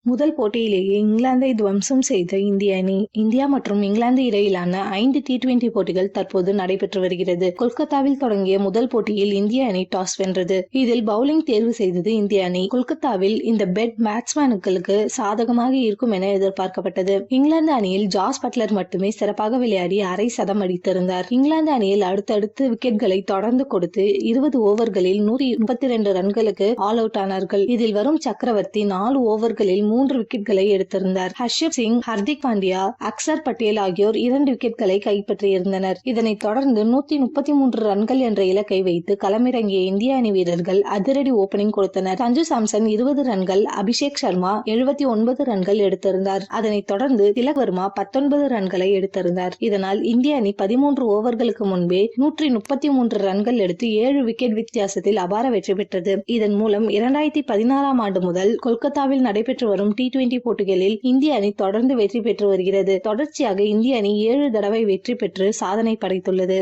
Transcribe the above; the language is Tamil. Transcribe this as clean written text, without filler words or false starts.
முதல் போட்டியிலேயே இங்கிலாந்தை துவம்சம் செய்த இந்திய அணி. இந்தியா மற்றும் இங்கிலாந்து இடையிலான 5 T20 போட்டிகள் தற்போது நடைபெற்று வருகிறது. கொல்கத்தாவில் தொடங்கிய முதல் போட்டியில் இந்திய அணி டாஸ் வென்றது. இதில் பவுலிங் தேர்வு செய்தது இந்திய அணி. கொல்கத்தாவில் இந்த பெட் பேட்ஸ்மேன்களுக்கு சாதகமாக இருக்கும் என எதிர்பார்க்கப்பட்டது. இங்கிலாந்து அணியில் ஜாஸ் பட்லர் மட்டுமே சிறப்பாக விளையாடி அரை சதம் அடித்திருந்தார். இங்கிலாந்து அணியில் அடுத்தடுத்து விக்கெட்களை தொடர்ந்து கொடுத்து 20 ஓவர்களில் 132 ரன்களுக்கு ஆல் அவுட் ஆனார்கள். இதில் வருண் சக்கரவர்த்தி 4 ஓவர்களில் 3 விக்கெட்களை எடுத்திருந்தார். ஹர்ஷப் சிங், ஹர்திக் பாண்டியா, அக்சர் பட்டேல் ஆகியோர் 2 விக்கெட்களை கைப்பற்றியிருந்தனர். இதனைத் தொடர்ந்து 133 ரன்கள் என்ற இலக்கை வைத்து களமிறங்கிய இந்திய அணி வீரர்கள் அதிரடி ஓபனிங் கொடுத்தனர். சஞ்சு சாம்சன் 20 ரன்கள், அபிஷேக் சர்மா 79 ரன்கள் எடுத்திருந்தார். அதனைத் தொடர்ந்து திலக் வர்மா 19 ரன்களை எடுத்திருந்தார். இதனால் இந்திய அணி 13 ஓவர்களுக்கு முன்பே 133 ரன்கள் எடுத்து 7 விக்கெட் வித்தியாசத்தில் அபார வெற்றி பெற்றது. இதன் மூலம் 2016ஆம் ஆண்டு முதல் கொல்கத்தாவில் நடைபெற்று வரும் T20 போட்டிகளில் இந்திய அணி தொடர்ந்து வெற்றி பெற்று வருகிறது. தொடர்ச்சியாக இந்திய அணி 7 தடவை வெற்றி பெற்று சாதனை படைத்துள்ளது.